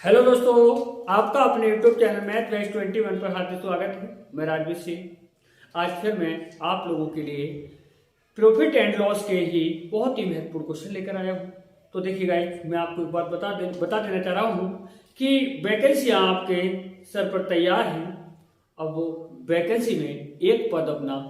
Hello दोस्तों, आपका अपने यूट्यूब चैनल मैथ बैच 21 पर हार्दिक स्वागत है। मैं राजवीर सिंह। आज फिर मैं आप लोगों के लिए प्रॉफिट एंड लॉस के ही बहुत ही महत्वपूर्ण क्वेश्चन लेकर आया हूँ। तो देखिए गाइस, मैं आपको एक बात बता देना चाह रहा हूँ कि वैकेंसियाँ आपके सर पर तैयार हैं। अब वो वैकेंसी में एक पद अपना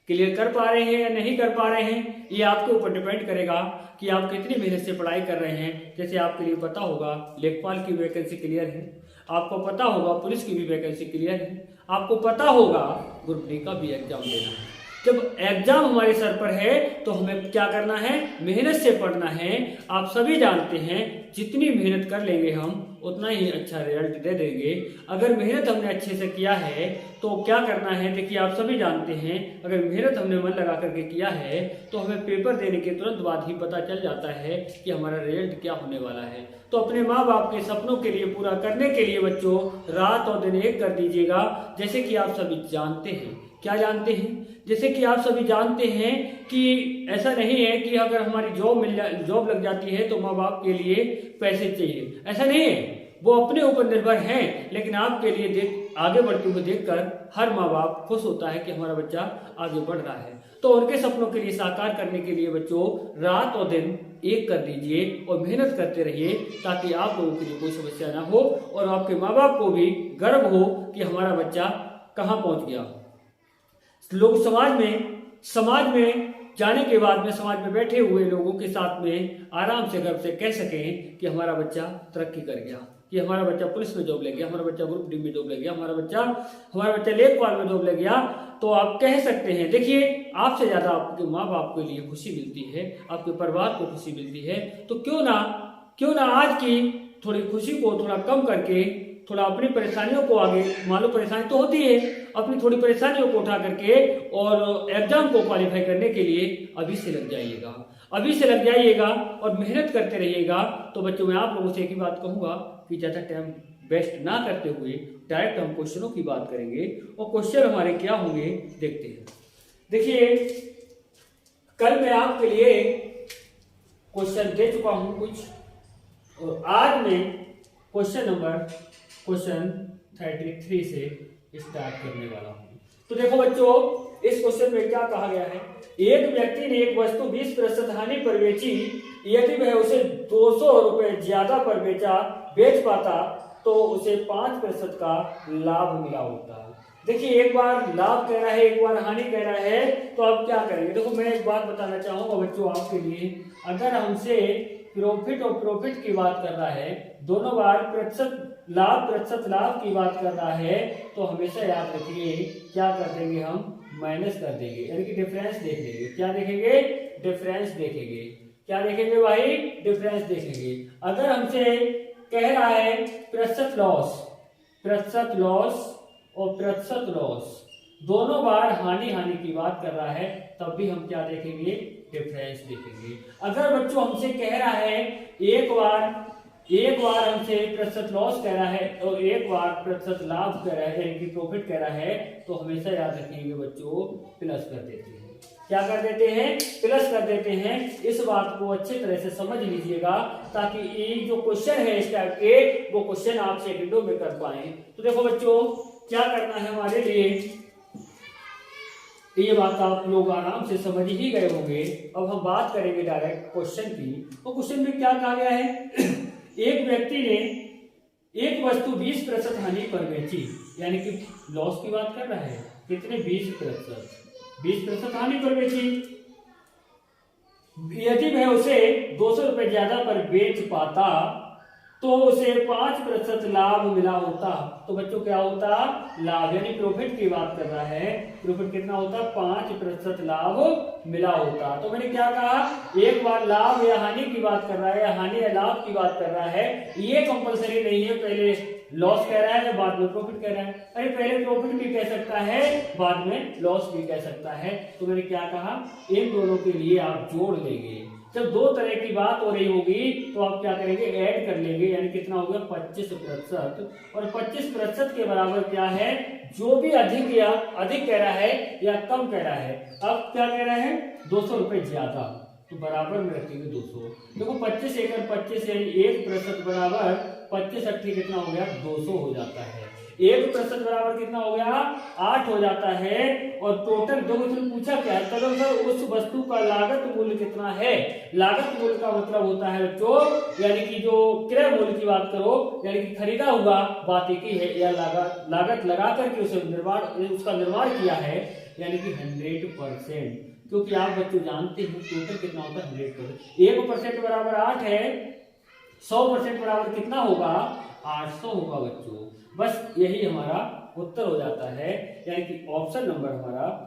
क्लियर कर पा रहे हैं या नहीं कर पा रहे हैं, ये आपके ऊपर डिपेंड करेगा कि आप कितनी मेहनत से पढ़ाई कर रहे हैं। जैसे आपके लिए पता होगा लेखपाल की वैकेंसी क्लियर है, आपको पता होगा पुलिस की भी वैकेंसी क्लियर है, आपको पता होगा ग्रुप डी का भी एग्जाम देना है। जब एग्जाम हमारे सर पर है तो हमें क्या करना है, मेहनत से पढ़ना है। आप सभी जानते हैं जितनी मेहनत कर लेंगे हम उतना ही अच्छा रिजल्ट दे देंगे। अगर मेहनत हमने अच्छे से किया है तो क्या करना है, देखिए आप सभी जानते हैं अगर मेहनत हमने मन लगा करके किया है तो हमें पेपर देने के तुरंत बाद ही पता चल जाता है कि हमारा रिजल्ट क्या होने वाला है। तो अपने माँ बाप के सपनों के लिए पूरा करने के लिए बच्चों रात और दिन एक कर दीजिएगा। जैसे कि आप सभी जानते हैं, क्या जानते हैं, जैसे कि आप सभी जानते हैं कि ऐसा नहीं है कि अगर हमारी जॉब लग जाती है तो माँ बाप के लिए पैसे चाहिए, ऐसा नहीं है। वो अपने ऊपर निर्भर हैं, लेकिन आपके लिए आगे बढ़ते हुए देखकर हर माँ बाप खुश होता है कि हमारा बच्चा आगे बढ़ रहा है। तो उनके सपनों के लिए साकार करने के लिए बच्चों रात और दिन एक कर दीजिए और मेहनत करते रहिए, ताकि आप लोगों के लिए कोई समस्या ना हो और आपके माँ बाप को भी गर्व हो कि हमारा बच्चा कहाँ पहुंच गया। लोग समाज में जाने के बाद में समाज में बैठे हुए लोगों के साथ में आराम से गर्व से कह सकें कि हमारा बच्चा तरक्की कर गया, कि हमारा बच्चा पुलिस में जॉब लग गया, हमारा बच्चा ग्रुप डी में जॉब लग गया, हमारा बच्चा लेखपाल में जॉब लग गया। तो आप कह सकते हैं। देखिए, आपसे ज्यादा आपके माँ बाप के लिए खुशी मिलती है, आपके परिवार को खुशी मिलती है। तो क्यों ना आज की थोड़ी खुशी को थोड़ा कम करके थोड़ा अपनी परेशानियों को आगे, मान लो परेशानी तो होती है, अपनी थोड़ी परेशानियों को उठा करके और एग्जाम को क्वालिफाई करने के लिए अभी से लग जाइएगा और मेहनत करते रहिएगा। तो बच्चों, मैं आप लोगों से एक ही बात कहूंगा कि ज़्यादा टाइम वेस्ट ना करते हुए डायरेक्ट हम क्वेश्चनों की बात करेंगे और क्वेश्चन हमारे क्या होंगे देखते हैं। देखिए, कल मैं आपके लिए क्वेश्चन दे चुका हूं कुछ, और आज मैं क्वेश्चन 33 से स्टार्ट करने वाला हूं। तो देखो बच्चों, इस क्वेश्चन में क्या कहा गया है, एक व्यक्ति ने एक वस्तु 20% हानि पर बेची, यदि वह उसे 200 रुपए ज्यादा पर बेच पाता तो उसे 5% का लाभ मिला होता। देखिए, एक बार लाभ कह रहा है, एक बार हानि कह रहा है, तो आप क्या करेंगे। देखो, मैं एक बात बताना चाहूंगा बच्चों आपके लिए, अगर हमसे प्रॉफिट की बात कर रहा है, दोनों बार प्रतिशत लाभ की बात कर रहा है, तो हमेशा याद रखिए क्या कर देंगे, हम माइनस कर देंगे, यानी कि डिफरेंस देख लेंगे। क्या देखेंगे, डिफरेंस देखेंगे। क्या देखेंगे भाई, डिफरेंस देखेंगे। अगर हमसे कह रहा है प्रतिशत लॉस दोनों बार हानि की बात कर रहा है, तब भी हम क्या देखेंगे, डिफरेंस देखेंगे। अगर बच्चों हमसे कह रहा है एक बार हमसे प्रतिशत लॉस कह रहा है और एक बार प्रतिशत लाभ कह रहा है, यानी कि प्रॉफिट कह रहा है, तो हमेशा याद रखेंगे बच्चों प्लस कर देते हैं। क्या कर देते हैं, प्लस कर देते हैं। इस बात को अच्छे तरह से समझ लीजिएगा, ताकि ये जो क्वेश्चन है इस टाइप के, वो क्वेश्चन आप सेकंडों में कर पाए। तो देखो बच्चों, क्या करना है हमारे लिए, ये बात आप लोग आराम से समझ ही गए होंगे। अब हम बात करेंगे डायरेक्ट क्वेश्चन की। तो क्वेश्चन में क्या कहा गया है, एक व्यक्ति ने एक वस्तु 20% हानि पर बेची, यानी कि लॉस की बात कर रहा है, कितने 20% हानि पर बेची। यदि वह उसे 200 रुपए ज्यादा पर बेच पाता तो उसे 5% लाभ मिला होता। तो बच्चों क्या होता, लाभ, यानी प्रॉफिट की बात कर रहा है, प्रॉफिट कितना होता, 5% लाभ मिला होता। तो मैंने क्या कहा, एक बार लाभ या हानि की बात कर रहा है या हानि या लाभ की बात कर रहा है, ये कंपलसरी नहीं है पहले लॉस कह रहा है या बाद में प्रॉफिट कह रहा है। अरे पहले प्रॉफिट भी कह सकता है, बाद में लॉस भी कह सकता है। तो मैंने क्या कहा, इन दोनों के लिए आप जोड़ लेंगे। जब दो तरह की बात हो रही होगी तो आप क्या करेंगे, ऐड कर लेंगे, यानी कितना हो गया 25%। और 25% के बराबर क्या है, जो भी अधिक कह रहा है या कम कह रहा है। अब क्या कह रहा है, 200 रुपए ज्यादा, तो बराबर में रखेंगे 200। देखो 25 एकड़ 25 यानी 1% बराबर 25 अट्ठी कितना हो गया 200 हो जाता है। 1% बराबर कितना हो गया 8 हो जाता है। और टोटल दो इसमें पूछा क्या है, चलो सर उस वस्तु का लागत मूल्य कितना है। लागत मूल्य का मतलब होता है बच्चों यानी कि जो क्रय मूल्य की बात करो यानी कि खरीदा हुआ बात एक ही है, या लागत लगा करके उसका निर्माण किया है यानी कि 100%। क्योंकि आप बच्चों जानते हैं टोटल कितना होता है 100%। 1% बराबर 8 है, 100% बराबर कितना होगा 800 होगा बच्चों। बस यही हमारा उत्तर हो जाता है, यानी कि ऑप्शन नंबर हमारा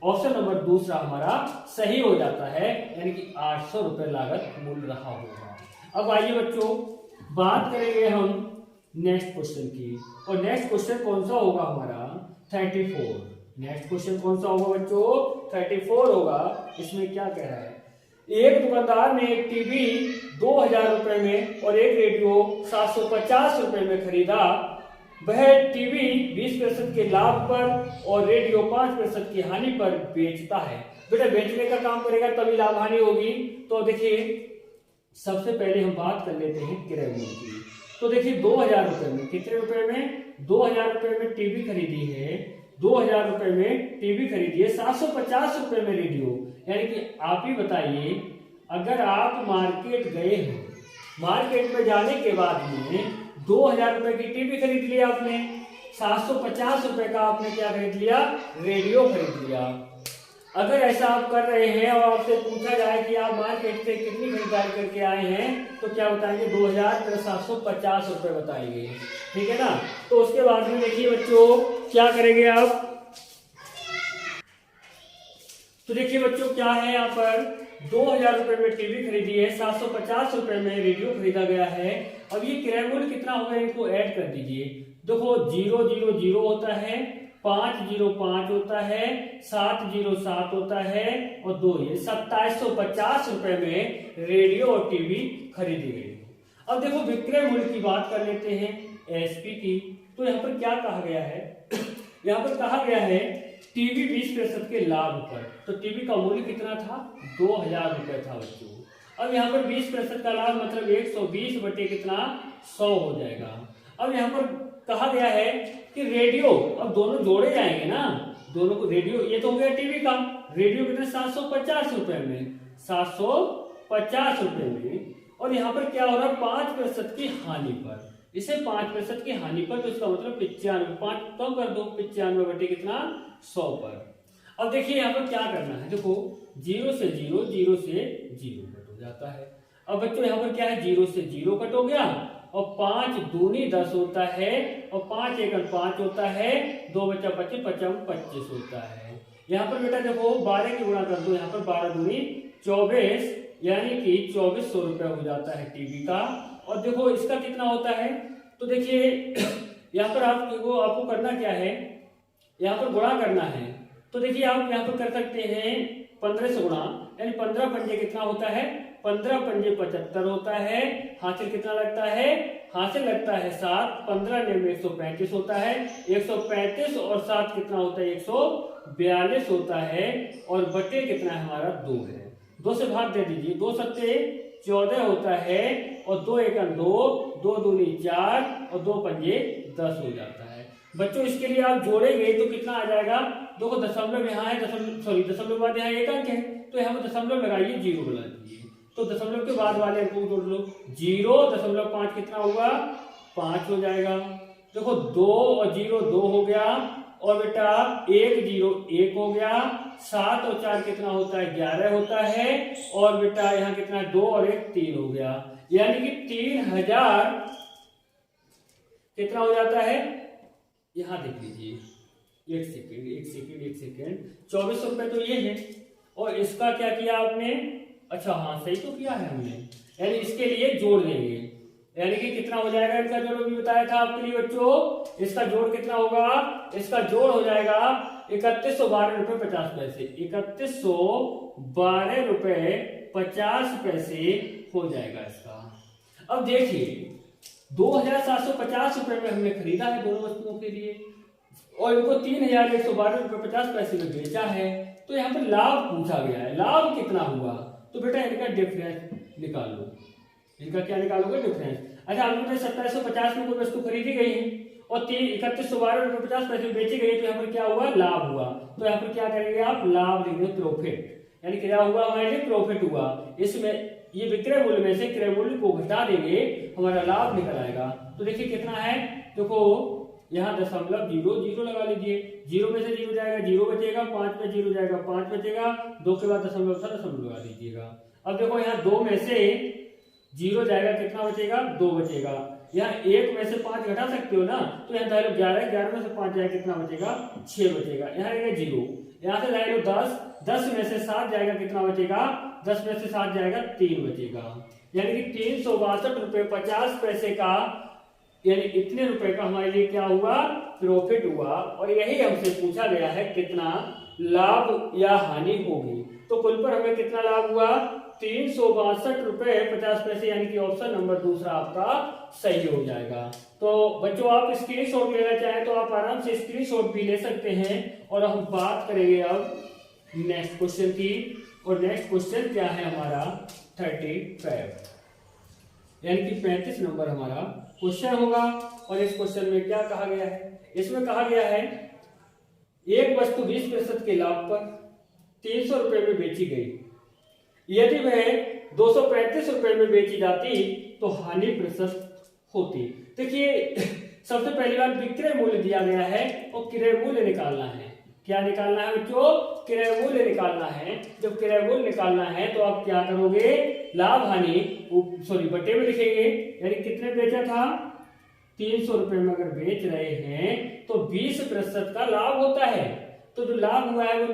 ऑप्शन नंबर दूसरा हमारा सही हो जाता है, यानी कि 800 रुपए लागत मूल्य रहा होगा। अब आइए बच्चों बात करेंगे हम नेक्स्ट क्वेश्चन की, और नेक्स्ट क्वेश्चन कौन सा होगा हमारा 34। नेक्स्ट क्वेश्चन कौन सा होगा बच्चों 34 होगा। इसमें क्या कह रहा है, एक दुकानदार ने एक टीवी 2000 रुपए में और एक रेडियो 750 रुपए में खरीदा। वह टीवी 20% के लाभ पर और रेडियो 5% की हानि पर बेचता है। बेटा बेचने का काम करेगा तभी लाभ हानि होगी। तो देखिए सबसे पहले हम बात कर लेते हैं क्रय मूल्य की। तो देखिए 2000 रुपए में, कितने रुपए में 2000 रुपए में टीवी खरीदी है, 2000 रुपए में टीवी खरीदी है, 750 रुपए में रेडियो। यानी कि आप ही बताइए अगर आप मार्केट गए हो, मार्केट में जाने के बाद में 2000 रुपए की टीवी खरीद लिया आपने, 750 रुपए का आपने क्या खरीद लिया रेडियो खरीद लिया। अगर ऐसा आप कर रहे हैं और आपसे पूछा जाए कि आप मार्केट से कितनी खरीदारी करके आए हैं तो क्या बताएंगे 2000 + 750 रुपए बताएंगे, ठीक है ना। तो उसके बाद में देखिए बच्चों क्या करेंगे आप, तो देखिए बच्चों क्या है यहाँ पर 2000 रुपए में टीवी खरीदी है, 750 रुपए में रेडियो खरीदा गया है। अब ये क्रय मूल्य कितना होगा इनको ऐड कर दीजिए। देखो 000 होता है, 505 होता है, 707 होता है और 2 ये 2750 रुपए में रेडियो और टीवी खरीदी गई। अब देखो विक्रय मूल्य की बात कर लेते हैं एसपी की। तो यहाँ पर क्या कहा गया है यहाँ पर कहा गया है टीवी 20% के लाभ पर। तो टीवी का मूल्य कितना था 2000 रुपए था बच्चों। अब यहाँ पर 20% का लाभ मतलब 120 बटे कितना 100 हो जाएगा। अब यहाँ पर कहा गया है कि रेडियो, अब दोनों जोड़े जाएंगे ना, दोनों को रेडियो, ये तो हो गया टीवी का, रेडियो कितना 750 रुपए में, 750 रुपए में। और यहाँ पर क्या हो रहा है 5% की हानि पर, इसे 5% की हानि पर, तो इसका मतलब 95, 5 कम कर दो 95 बटे कितना 100 पर। अब देखिए यहाँ पर क्या करना है, देखो 0 से 0, 0 से 0 कट हो जाता है। अब बच्चों यहाँ पर क्या है 0 से 0 कट हो गया और 5 दूनी 10 होता है और 5 एकड़ 5 होता है, 2 बचा 25, 25 होता है। यहाँ पर बेटा देखो 12 की गुणा कर दो, यहाँ पर 12 दूनी 24 यानी कि 2400 रुपए हो जाता है टीवी का। और देखो इसका कितना होता है, तो देखिए यहाँ पर आपको करना क्या है, यहाँ पर गुणा करना है। तो देखिए आप यहाँ पर कर सकते हैं 15 से गुणा, यानी 15 पंजे कितना होता है 15 पंजे 75 होता है। हासिल कितना लगता है, हासिल लगता है 7, 15 में 135 होता है, 135 और 7 कितना होता है 142 होता है। और बटे कितना है हमारा 2 है, 2 से भाग दे दीजिए, 2 सत्ते 14 होता है और 2 एकड़ 2, 2 दूनी 4 और 2 पंजे 10 हो जाता है। बच्चों इसके लिए आप जोड़ेंगे तो कितना आ जाएगा, देखो दशमलव यहाँ है, दशमलव बाद यहाँ एक अंक है तो यहाँ पर दशमलव लगाइए 0 बना दीजिए, तो दशमलव के बाद वाले अंक को जोड़ लो, 0.5 कितना होगा 5 हो जाएगा। देखो 2 और 0 2 हो गया और बेटा 1 0 1 हो गया, 7 और 4 कितना होता है 11 होता है और बेटा यहाँ कितना 2 और 1 3 हो गया, यानी कि 3000 कितना हो जाता है, यहाँ देख लीजिए 1 सेकेंड 2400 रुपए तो ये है। और इसका क्या किया आपने, अच्छा हाँ सही तो किया है हमने, यानी इसके लिए जोड़ लेंगे, यानी कि कितना हो जाएगा इसका जोड़ भी बताया था आपके लिए बच्चों। इसका जोड़ कितना होगा, इसका जोड़ हो जाएगा 3112 रुपए 50 पैसे, 3112 रुपए 50 पैसे हो जाएगा इसका। अब देखिए 2750 रुपए में हमने खरीदा है दोनों वस्तुओं के लिए और इनको 3112 रुपए 50 पैसे में बेचा है। तो यहाँ पर लाभ पूछा गया है, लाभ कितना हुआ, तो बेटा इनका डिफरेंस निकाल लो। इनका क्या निकालोगे? डिफरेंस। अच्छा आपको 2750 में कोई वस्तु खरीदी गई है और 3112.50 में बेची गई, तो यहाँ पर क्या हुआ? लाभ हुआ। तो यहाँ पर क्या करेंगे आप? लाभ लिखेंगे, प्रॉफिट, यानी क्या हुआ हमारे लिए? प्रॉफिट हुआ। इसमें ये विक्रय मूल्य में से क्रय मूल्य को घटा देंगे, हमारा लाभ निकल आएगा। तो देखिए कितना है, देखो यहाँ 0.00 लगा लीजिए, 0 में से 0 जाएगा 0 बचेगा, 5 में 0 जाएगा 5 बचेगा, 2 के बाद दशमलव लगा दीजिएगा। अब देखो यहाँ 2 में से 0 जाएगा, कितना बचेगा? 2 बचेगा। यहाँ 1 में से 5 घटा सकते हो ना, तो यहाँ 11, 11 में से 5 जाएगा, कितना बचेगा? 6 बचेगा। यहाँ रहेगा 0, यहाँ से जाएगा 10, 10 में से 7 जाएगा, कितना बचेगा? 10 में से 7 जाएगा 3 बचेगा। यानी कि 362 रुपए 50 पैसे का, यानी इतने रुपए का हमारे लिए क्या हुआ? प्रॉफिट हुआ। और यही हमसे पूछा गया है कितना लाभ या हानि होगी। तो कुल पर हमें कितना लाभ हुआ? 362 रुपए 50 पैसे, यानी कि ऑप्शन नंबर दूसरा आपका सही हो जाएगा। तो बच्चों आप स्क्रीनशॉट लेना चाहें तो आप आराम से स्क्रीनशॉट भी ले सकते हैं। और हम बात करेंगे अब नेक्स्ट क्वेश्चन की, और नेक्स्ट क्वेश्चन क्या है हमारा? 35, यानी कि 35 नंबर हमारा क्वेश्चन होगा। और इस क्वेश्चन में क्या कहा गया है? इसमें कहा गया है एक वस्तु 20% के लाभ पर 300 रुपए में बेची गई, यदि वह 235 रुपए में बेची जाती तो हानि प्रतिशत होती। देखिए सबसे पहली बात विक्रय मूल्य दिया गया है और क्रय मूल्य निकालना है। क्या निकालना है बच्चों? क्रय मूल्य निकालना है। जब क्रय मूल्य निकालना है तो आप क्या करोगे? लाभ हानि बटे में लिखेंगे, यानी कितने बेचा था? 300 रुपए में अगर बेच रहे हैं तो 20% का लाभ होता है। तो जो लाभ हुआ है वो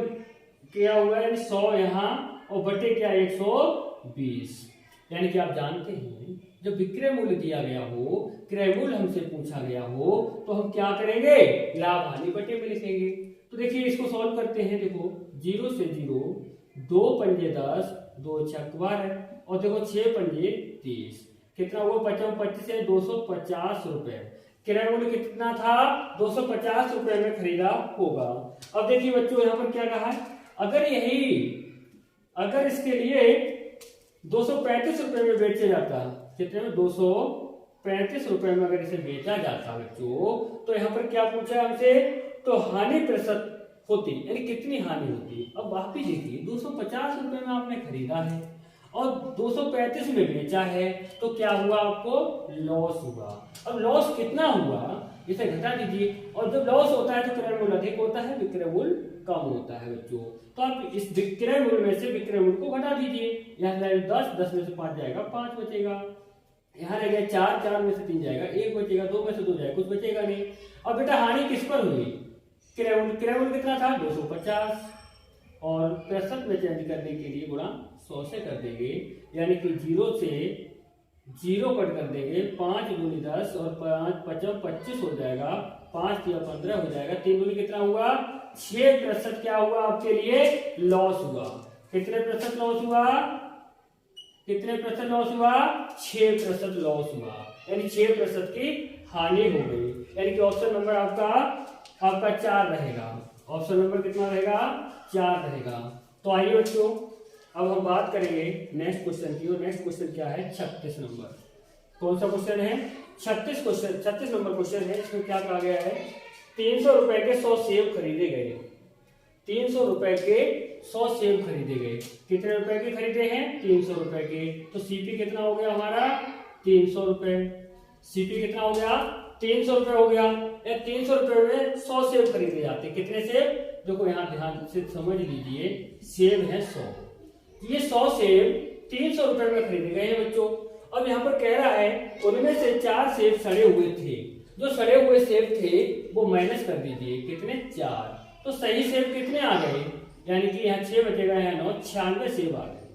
क्या हुआ है? 100 यहाँ और बटे क्या? 120। यानी कि आप जानते हैं जब विक्रय मूल्य दिया गया हो, क्रय मूल्य हमसे पूछा गया हो, तो हम क्या करेंगे? लाभ हानि बटे में लिखेंगे। तो देखिए इसको सॉल्व करते हैं। देखो 0 से 0, 2 पंजे 10, 2 छक 12 और देखो 6 पंजे 30, कितना हुआ? 25 से 250 रुपए। क्रय मूल्य कितना था? 250 रुपए में खरीदा होगा। अब देखिए बच्चों यहाँ पर क्या कहा है? अगर इसके लिए 235 रुपए में बेचा जाता, कितने में? 235 रुपए में अगर इसे बेचा जाता बच्चों, तो यहाँ पर क्या पूछा हमसे? तो हानि प्रतिशत होती, यानी कितनी हानि होती। अब वापिस देखिए 250 रुपए में आपने खरीदा है और 235 में बेचा है, तो क्या हुआ? आपको लॉस हुआ। अब लॉस कितना हुआ इसे घटा दीजिए, और जब लॉस होता है तो क्रय मूल्य अधिक होता है, विक्रय मूल्य कम होता है बच्चों। तो आप इस विक्रय मूल्य में से विक्रय मूल्य को घटा दीजिए। यहाँ जाएगा 10, 10 में से 5 जाएगा 5 बचेगा। यहाँ रह गया 4, 4 में से 3 जाएगा 1 बचेगा, 2 में से 2 जाएगा कुछ बचेगा नहीं। अब बेटा हानि किस पर हुई? क्रय मूल्य कितना था? 250, और 65 में चेंज करने के लिए गुणा 100 से कर देंगे, यानी कि 0 से 0 कट कर देंगे। 5 दूनी 10 और 5 5 25 हो जाएगा, 5 या 15 हो जाएगा। 3 दूनी कितना हुआ? 6% क्या हुआ आपके लिए? लॉस हुआ। कितने प्रतिशत लॉस हुआ? कितने प्रतिशत लॉस हुआ? 6% लॉस हुआ, यानी 6% की हानि हो गई। यानी कि ऑप्शन नंबर आपका 4 रहेगा। ऑप्शन नंबर कितना रहेगा? 4 रहेगा। तो आइए बच्चों अब हम बात करेंगे नेक्स्ट क्वेश्चन की, और नेक्स्ट क्वेश्चन क्या है? 36 नंबर। कौन सा क्वेश्चन है? 36 नंबर क्वेश्चन है। इसमें क्या कहा गया है? 300 रुपए के 100 सेब खरीदे गए। 300 रुपए के 100 सेब खरीदे गए। कितने रुपए के खरीदे हैं? 300 रुपए के। तो सीपी कितना हो गया हमारा? 300 रुपए। सीपी कितना हो गया? 300 रुपए हो गया। 300 रुपए में 100 सेब खरीदे जाते। कितने सेब? देखो यहाँ ध्यान से समझ लीजिए, सेब है 100। ये 100 सेब 300 रुपए में खरीदे गए हैं बच्चों। अब यहाँ पर कह रहा है उनमें से 4 सेब सड़े हुए थे। जो सड़े हुए सेब थे वो माइनस कर दीजिए। कितने? 4। तो सही सेब कितने आ गए? यानी कि यहाँ 6 बचेगा, यहाँ 9, 96 सेब आ गए।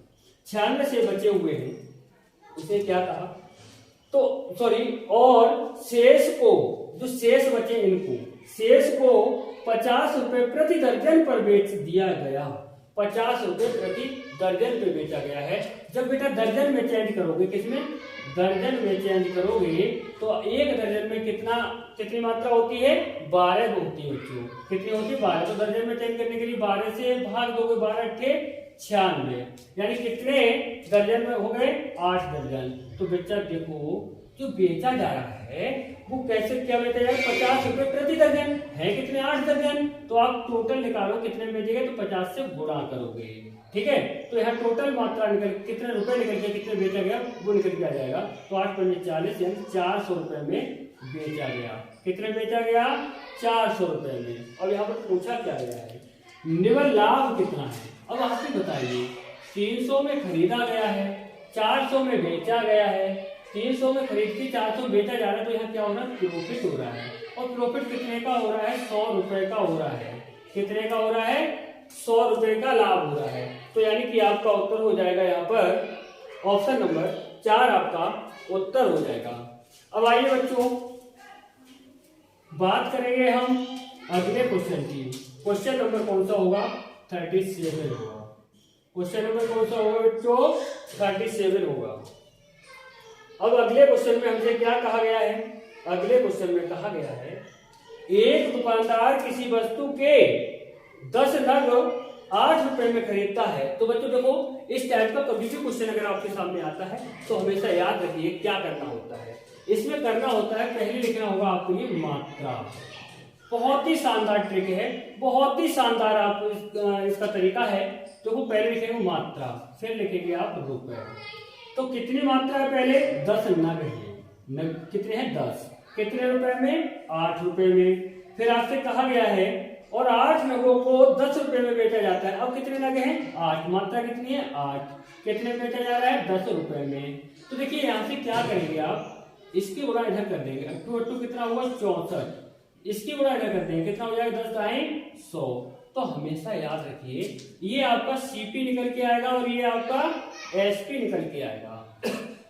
96 सेब बचे हुए हैं। उसे क्या कहा? तो सॉरी, और शेष को, जो शेष बचे इनको, शेष को 50 रुपए प्रति दर्जन पर बेच दिया गया। 50 रुपए प्रति दर्जन पे बेचा गया है। जब बेटा दर्जन में चेंज करोगे, किसमें? दर्जन में चेंज करोगे, तो एक दर्जन में कितनी मात्रा होती है? 12 होती है बच्चों। कितनी होती है? 12। तो दर्जन में चेंज करने के लिए 12 से भाग दोगे, 12 अट्ठे 96, यानी कितने दर्जन में हो गए? 8 दर्जन। तो बच्चा देखो जो बेचा जा रहा है वो कैसे क्या बेचा जाएगा? 50 रुपए प्रति दर्जन है। कितने? 8 दर्जन। तो आप टोटल निकालो कितने में बेचेगा, तो 50 से गुणा करोगे, ठीक है। तो यहाँ टोटल मात्रा निकल, कितने रुपए निकल के कितने बेचा गया वो निकल के आ जाएगा। तो 8 पंजे 40, यानी 400 रुपए में बेचा गया। कितने बेचा गया? 400 रुपए में। अब यहाँ पर पूछा क्या गया है? निवल लाभ कितना है? अब आप ही बताइए, 300 में खरीदा गया है, 400 में बेचा गया है। 300 में खरीद के 400 बेचा जा रहा है, तो यहाँ क्या हो रहा है? प्रॉफिट हो रहा है। और प्रॉफिट कितने का हो रहा है? 100 रुपए का हो रहा है। कितने का हो रहा है? 100 रुपए का लाभ हो रहा है। तो यानी कि आपका उत्तर हो जाएगा यहाँ पर ऑप्शन नंबर 4 आपका उत्तर हो जाएगा। अब आइए बच्चों बात करेंगे हम अगले क्वेश्चन की। क्वेश्चन नंबर कौन सा होगा? 37 होगा। क्वेश्चन नंबर कौन सा होगा बच्चों? 37 होगा। अब अगले क्वेश्चन में हमसे क्या कहा गया है? अगले क्वेश्चन में कहा गया है एक दुकानदार किसी वस्तु के 10 नग 8 रुपए में खरीदता है। तो बच्चों देखो इस टाइप का कभी भी क्वेश्चन अगर आपके सामने आता है तो हमेशा याद रखिए क्या करना होता है। इसमें करना होता है पहले लिखना होगा आपके लिए मात्रा। बहुत ही शानदार ट्रिक है, बहुत ही शानदार आप इसका तरीका है। तो वो पहले लिखेंगे मात्रा, फिर लिखेंगे आप रुपए। तो कितनी मात्रा है? पहले 10 नग है। नग कितने हैं? 10। कितने रुपए में? 8 रुपए में। फिर आपसे कहा गया है और 8 नगों को 10 रुपए में बेचा जाता है। अब कितने नग हैं? 8। मात्रा कितनी है? 8। कितने में बेचा जा रहा है? 10 रुपए में। तो देखिए यहाँ से क्या करेंगे आप, इसकी गुणा इधर कर देंगे। 2 कितना होगा? 64। इसकी गुणा इधर कर देंगे, कितना हो जाएगा? 10 दाएं 100। तो हमेशा याद रखिए ये आपका सीपी निकल के आएगा और ये आपका एसपी निकल के आएगा।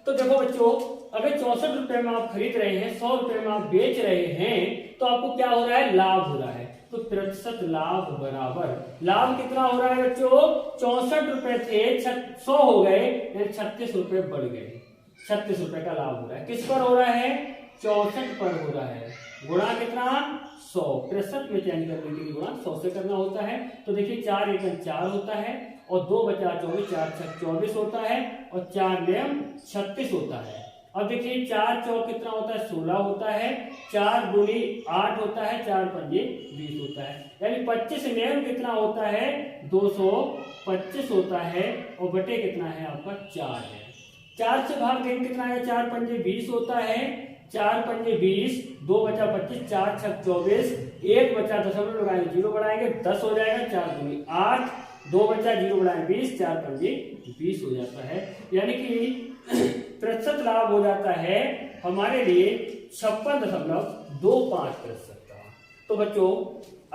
तो देखो बच्चों अगर 64 रुपए में आप खरीद रहे हैं, 100 रुपए में आप बेच रहे हैं, तो आपको क्या हो रहा है? लाभ हो रहा है। तो प्रतिशत लाभ बराबर, लाभ कितना हो रहा है बच्चों? 64 रुपए थे 100 हो गए, 36 रुपए बढ़ गए। 36 रुपए का लाभ हो रहा है। किस पर हो रहा है? 64 पर हो रहा है। गुणा कितना? 100। प्रतिशत में चेंज करने के लिए गुणा 100 से करना होता है। तो देखिए 4 एकम 4 होता है और 2 बचा 24, 4 छक 24 होता है और 4 नियम 36 होता है। अब देखिए 4 चौक कितना होता है? 16 होता है। 4 दूनी 8 होता है, 4 पंजे 20 होता है। यानी 25 नियम कितना होता है? 225 होता है और बटे कितना है आपका? 4 है। 4 से भाग देंगे कितना है? 4 पंजे 20 होता है। 4 पंजे 20, 2 बचा 25, 4 छक 24, 1 बचा दशमलव लगाएंगे 0 बढ़ाएंगे 10 हो जाएगा। 4 दूनी 8, 2 बचा 0 बढ़ाएंगे 20, 4 पंजे 20 हो जाता है। यानी कि प्रतिशत लाभ हो जाता है हमारे लिए 56.25% का। तो बच्चों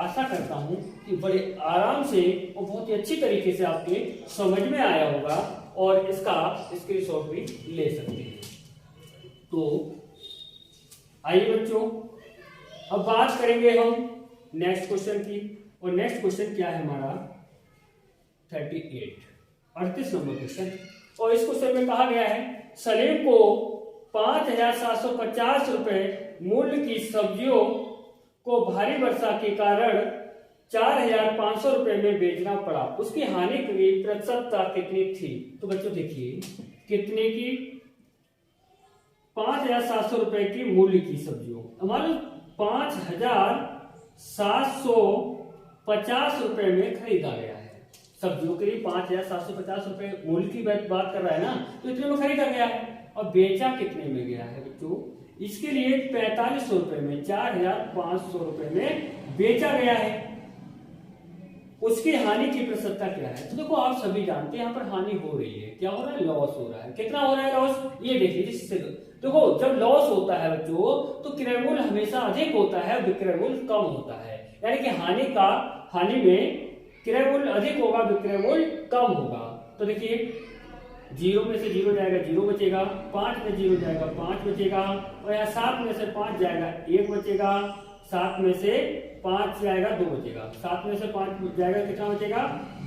आशा करता हूं कि बड़े आराम से और बहुत ही अच्छी तरीके से आपके समझ में आया होगा और इसका स्क्रीनशॉट भी ले सकते हैं। तो आइए बच्चों अब बात करेंगे हम नेक्स्ट क्वेश्चन की। और नेक्स्ट क्वेश्चन क्या है हमारा? 38 नंबर क्वेश्चन। और इस क्वेश्चन में कहा गया है सलीम को 5750 रुपए मूल्य की सब्जियों को भारी वर्षा के कारण 4500 रुपए में बेचना पड़ा। उसकी हानि की प्रतिशतता कितनी थी? तो बच्चों देखिए कितने की? 5700 रुपए की मूल्य की सब्जियों, हमारे 5750 रुपए में खरीदा गया है। सब्जियों के लिए 5750 रुपए मूल्य की बात कर रहा है ना, तो इतने में खरीदा गया है। और बेचा कितने में गया है बच्चों? इसके लिए 4500 रुपए में, 4500 रुपए में बेचा गया है। उसकी हानि की प्रतिशतता क्या है? तो देखो आप सभी जानते हैं यहाँ पर हानि हो रही है। क्या हो रहा है? लॉस हो रहा है। कितना हो रहा है लॉस? ये देखिए जिससे देखो जब लॉस होता है बच्चों तो क्रय मूल्य हमेशा अधिक होता है, विक्रय मूल्य कम होता है। यानी कि हानि में क्रय मूल्य अधिक होगा, विक्रय मूल्य कम होगा। तो देखिए 0 में से 0 जाएगा 0 बचेगा, 5 में 0 जाएगा 5 बचेगा और यहाँ 7 में से 5 जाएगा 1 बचेगा, 7 में से 5 जाएगा 2 बचेगा, 7 में से 5 जाएगा कितना बचेगा?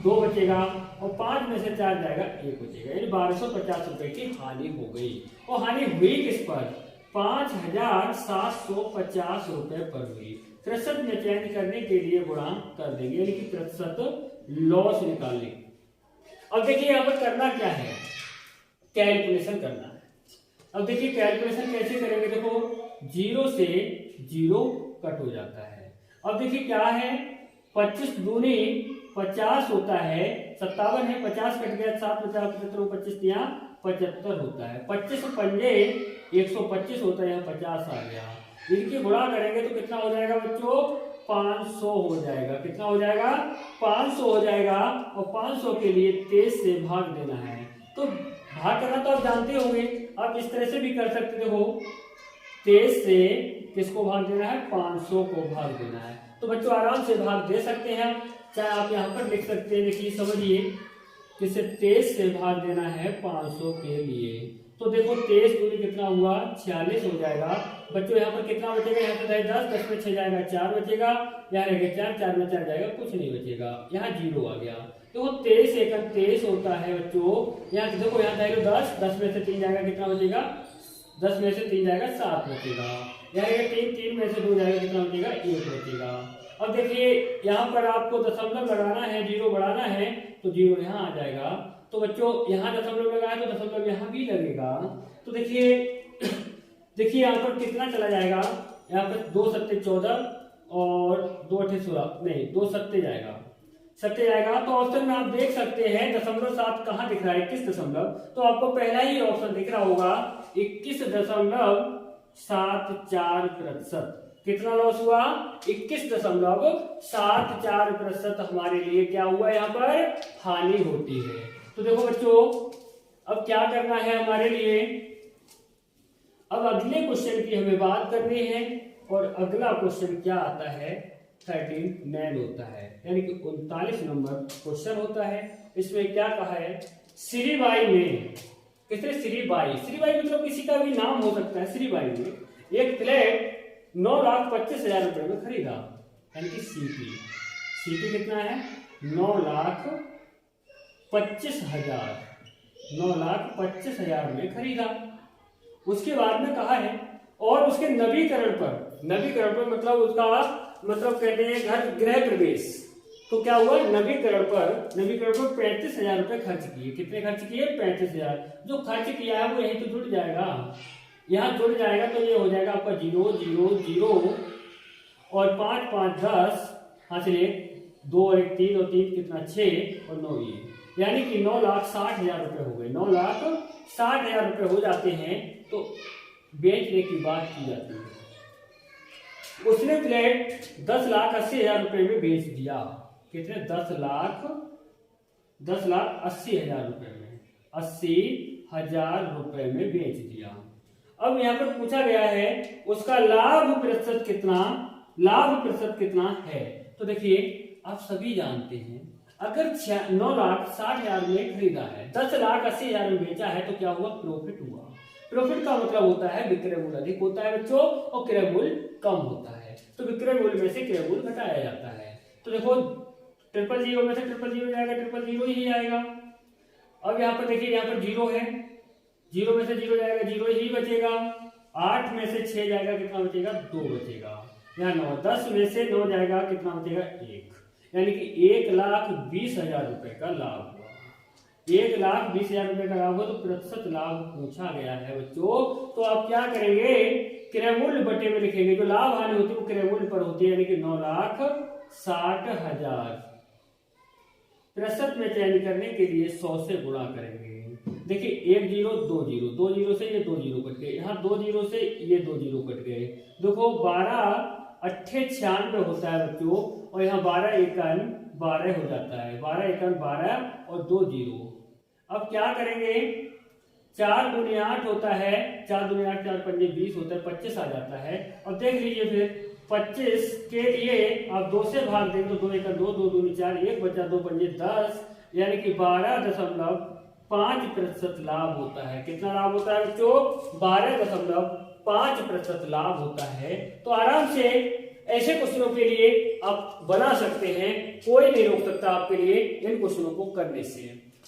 2 बचेगा और 5 में से 4 जाएगा 1 बचेगा। यानी 1250 रुपए की हानि हो गई। और हानि हुई किस पर? 5,750 रुपए पर हुई। प्रतिशत में चयन करने के लिए गुणा कर देंगे, यानी कि प्रतिशत लॉस निकालने। अब देखिए यहाँ पर करना क्या है, कैलकुलेशन करना है। अब देखिए कैलकुलेशन कैसे करेंगे, देखो 0 से 0 कट हो जाता है। अब देखिए क्या है, 25 दूनी 50 होता है, 57 है, 50 कट गया, 7 50 75 25 यहाँ 75 होता है, 25 पंजे 125 होता है, यहाँ 50 आ गया। इनकी गुणा करेंगे तो कितना हो जाएगा बच्चों, 500 हो जाएगा। कितना हो जाएगा, 500 हो जाएगा। और 500 के लिए 23 से भाग देना है। तो भाग करना तो आप जानते होंगे, आप इस तरह से भी कर सकते हो। 23 से किसको भाग देना है, 500 को भाग देना है। तो बच्चों आराम से भाग दे सकते हैं, चाहे आप यहाँ पर लिख सकते हैं। देखिए समझिए, किसे 23 से भाग देना है 500 के लिए। तो देखो 23 दूनी कितना हुआ, 46 हो जाएगा। बच्चों यहाँ पर कितना बचेगा, यहाँ पे 10, 10 में 6 जाएगा, 4 बचेगा, यहाँ रहेगा 4, 4 में 4 जाएगा, कुछ नहीं बचेगा, यहाँ 0 आ गया। तो 23 एकम 23 होता है बच्चों। यहाँ देखो, यहाँ जाएगा 10, 10 में से 3 जाएगा, कितना बचेगा, 10 में से 3 जाएगा, 7 बचेगा। यहाँ 3 में से 2 जाएगा, कितना बचेगा, 1 बचेगा। अब देखिए यहाँ पर आपको दशमलव लगाना है, 0 बढ़ाना है, तो 0 यहाँ आ जाएगा। तो बच्चों यहाँ दशमलव लगाया तो दशमलव यहाँ भी लगेगा। तो देखिए देखिए यहाँ पर कितना चला जाएगा, यहाँ पर 2 सत्ते 14 और 2 अठे 16, नहीं 2 सत्ते जाएगा, सत्ते जाएगा। तो ऑप्शन में आप देख सकते हैं 0.7 कहाँ दिख रहा है, 21 दशमलव। तो आपको पहला ही ऑप्शन दिख रहा होगा 21.74%। कितना लॉस हुआ, 21.74% हमारे लिए क्या हुआ, यहाँ पर हानि होती है। तो देखो बच्चों, अब क्या करना है हमारे लिए, अब अगले क्वेश्चन की हमें बात करनी है। और अगला क्वेश्चन क्या आता है, 39 होता है, यानी कि 39 नंबर क्वेश्चन होता है। इसमें क्या कहा है, श्रीबाई में, किसने, श्रीबाई मतलब किसी का भी नाम हो सकता है। श्रीबाई ने एक फ्लैट 9,25,000 रुपए में खरीदा, यानी कि सीपी कितना है, 9,25,000 में खरीदा। उसके बाद में कहा है, और उसके नवीकरण पर मतलब उसका मतलब कहते हैं घर गृह प्रवेश। तो क्या हुआ, नवीकरण पर 35,000 रुपए खर्च किए। कितने खर्च किए, 35,000। जो खर्च किया है वो यही तो जुड़ जाएगा, यहाँ जुड़ जाएगा। तो ये हो जाएगा आपका 0 0 0 और 5 5 10, हाँ चलिए 2 और 1 3 और 3 कितना 6 और 9 ये, यानी कि 9,60,000 रुपए हो गए। 9,60,000 रुपए हो जाते हैं। तो बेचने की बात की जाती है। उसने फ्लैट 10,80,000 रुपए में बेच दिया। कितने, 10,80,000 रुपए में, 80,000 रुपए में बेच दिया। अब यहाँ पर पूछा गया है उसका लाभ प्रतिशत कितना है। तो देखिए आप सभी जानते हैं, अगर 9,60,000 में खरीदा है, 10,80,000 में बेचा है, तो क्या हुआ, प्रॉफिट हुआ। प्रॉफिट का मतलब होता है विक्रय मूल्य अधिक होता है बच्चों, और क्रय मूल्य कम होता है। तो विक्रय मूल्य में से क्रय मूल्य घटाया जाता है। तो देखो 000 में से 000 जाएगा, 000 ही आएगा। अब यहाँ पर देखिए, यहाँ पर 0 है, 0 में से 0 जाएगा, 0 ही बचेगा। 8 में से 6 जाएगा, कितना बचेगा, 2 बचेगा। यहाँ 9, 10 में से 9 जाएगा, कितना बचेगा, 1, यानी कि 1,20,000 रुपए का लाभ हुआ। 1,20,000 रुपए का लाभ हुआ। तो प्रतिशत लाभ पूछा गया है बच्चों। तो आप क्या करेंगे, क्रय मूल्य बटे में लिखेंगे। जो लाभ हानि होती है वो क्रय मूल्य पर होती है, यानी कि 9,60,000। प्रतिशत में चयन करने के लिए 100 से गुणा करेंगे। देखिए 1 0 2 0, 2 0 से ये 2 0 कट गए, यहाँ 2 0 से ये 2 0 कट गए। देखो 12 अट्ठे 96 होता है बच्चों, और यहाँ 12 एकन 12 हो जाता है, 12 एकन 12 और 2 0। अब क्या करेंगे, 4 दूनी 8 होता है, 4 दूनी 8, 4 पंजे 20 होता है, 25 आ जाता है। अब देख लीजिए फिर 25 के लिए आप 2 से भाग देंगे, तो 2 एकन 2, 2 दूनी 4, 1 बचा, 2 पंजे 10, यानी कि 12.5% लाभ होता है। कितना लाभ होता है बच्चों, 12.5% लाभ होता है। तो आराम से ऐसे क्वेश्चनों के लिए आप बना सकते हैं, कोई नहीं रोक सकता आपके लिए इन क्वेश्चनों को करने से।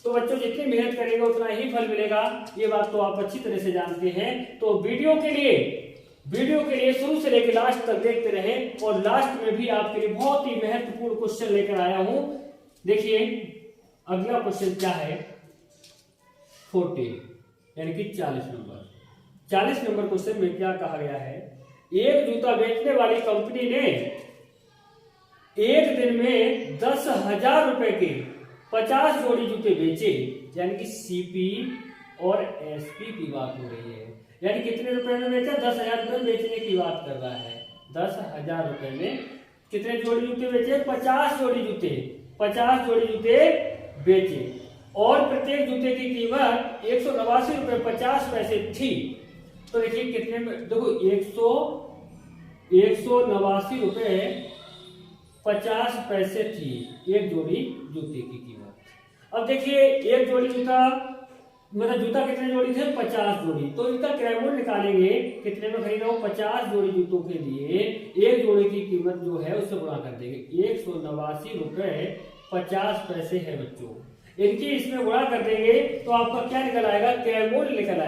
तो बच्चों जितनी मेहनत करेंगे उतना ही फल मिलेगा, ये बात तो आप अच्छी तरह से जानते हैं। तो वीडियो के लिए शुरू से लेकर लास्ट तक देखते रहें, और लास्ट में भी आपके लिए बहुत ही महत्वपूर्ण क्वेश्चन लेकर आया हूं। देखिए अगला क्वेश्चन क्या है, 40 यानी कि 40 नंबर क्वेश्चन में क्या कहा गया है, एक जूता बेचने वाली कंपनी ने एक दिन में 10,000 रुपए के 50 जोड़ी जूते बेचे, यानी कि सीपी और एसपी की बात हो रही है। यानी कितने रुपए में बेचा, 10,000 रुपए बेचने की बात कर रहा है। 10,000 रुपए में कितने जोड़ी जूते बेचे, 50 जोड़ी जूते बेचे, और प्रत्येक जूते की कीमत 189 रुपए 50 पैसे थी। तो देखिए कितने में, देखो 189 रुपए 50 पैसे थी एक जोड़ी जूते की कीमत। अब देखिए एक जोड़ी जूता, मतलब जूता कितने जोड़ी थे, 50 जोड़ी, तो इनका क्रय मूल्य निकालेंगे, कितने में खरीदा हो, 50 जोड़ी जूतों के लिए एक जोड़ी की कीमत जो है उससे गुणा कर देंगे। 189 रुपए 50 पैसे है बच्चों, इनकी इसमें गुणा कर देंगे तो आपका क्या निकल आएगा, क्रय मूल्य निकल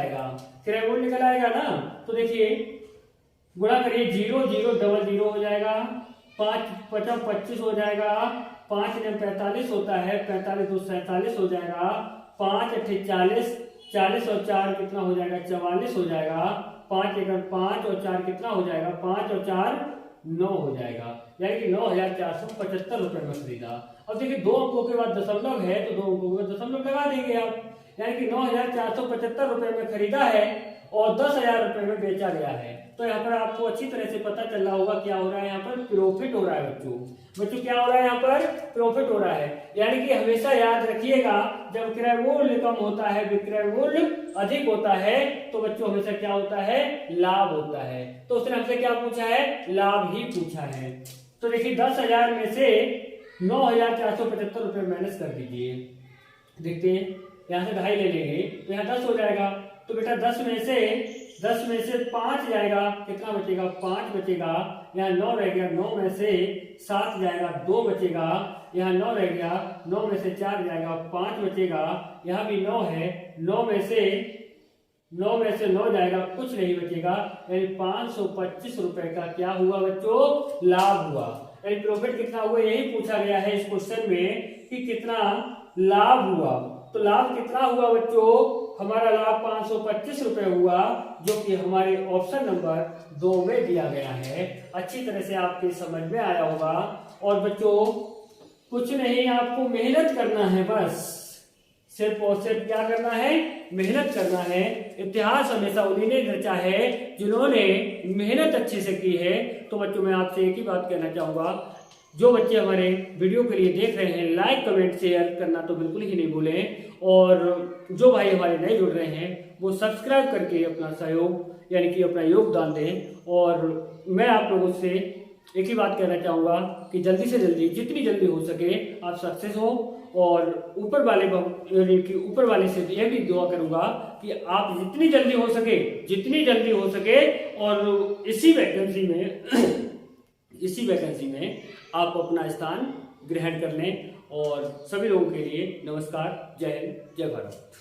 आएगा ना। तो देखिए गुणा करिए, 0 0 डबल 0 हो जाएगा, 5 5 25 हो जाएगा, 5 ने 45 होता है, 45 2 47 हो जाएगा, 5 8 40, 40 और 4 कितना हो जाएगा, 44 हो जाएगा, 5 1 5 और 4 कितना हो जाएगा, 5 और 4 9 हो जाएगा, यानी कि 9,475 रुपए में खरीदा। अब देखिए 2 अंकों के बाद दशमलव है, तो 2 अंकों के बाद दशमलव लगा देंगे आप, यानी कि 9,475 रुपए में खरीदा है और 10,000 रुपए में बेचा गया है। तो यहाँ पर आपको अच्छी तरह से पता चल रहा होगा क्या हो रहा है, यहाँ पर प्रॉफिट हो रहा है बच्चों क्या हो रहा है, यहाँ पर प्रॉफिट हो रहा है। यानी कि हमेशा याद रखिएगा, जब क्रय मूल्य कम होता है, विक्रय मूल्य अधिक होता है, तो बच्चों हमेशा क्या होता है, लाभ होता है। तो उसने हमसे क्या पूछा है, लाभ ही पूछा है। तो देखिए 10,000 में से 9,475 रुपए माइनस कर दीजिए, देखते हैं, यहाँ से 2.5 ले लेंगे तो यहाँ 10 हो जाएगा। तो बेटा 10 में से 5 जाएगा, कितना बचेगा, 5 बचेगा, यहाँ 9 रह गया, 9 में से 7 जाएगा, 2 बचेगा, यहाँ 9 रह गया, 9 में से 4 जाएगा, 5 बचेगा, यहाँ भी 9 है, 9 में से 9 जाएगा, कुछ नहीं बचेगा, यानी 525 रुपए का क्या हुआ बच्चों, लाभ हुआ। यानी प्रॉफिट कितना हुआ, यही पूछा गया है इस क्वेश्चन में कि कितना लाभ हुआ। तो लाभ कितना हुआ बच्चों, हमारा लाभ 525 रुपए हुआ, जो कि हमारे ऑप्शन नंबर 2 में दिया गया है। अच्छी तरह से आपके समझ में आया होगा। और बच्चों कुछ नहीं, आपको मेहनत करना है, बस सिर्फ और सिर्फ क्या करना है, मेहनत करना है। इतिहास हमेशा उन्हीं ने रचा है जिन्होंने मेहनत अच्छे से की है। तो बच्चों मैं आपसे एक ही बात कहना चाहूंगा, जो बच्चे हमारे वीडियो के लिए देख रहे हैं, लाइक कमेंट शेयर करना तो बिल्कुल ही नहीं भूलें, और जो भाई हमारे नए जुड़ रहे हैं वो सब्सक्राइब करके अपना सहयोग यानी कि अपना योगदान दें। और मैं आप लोगों से एक ही बात कहना चाहूँगा कि जल्दी से जल्दी, जितनी जल्दी हो सके आप सक्सेस हो, और ऊपर वाले से ये भी दुआ करूँगा कि आप जितनी जल्दी हो सके और इसी वैकेंसी में आप अपना स्थान ग्रहण कर लें। और सभी लोगों के लिए नमस्कार, जय हिंद, जय भारत।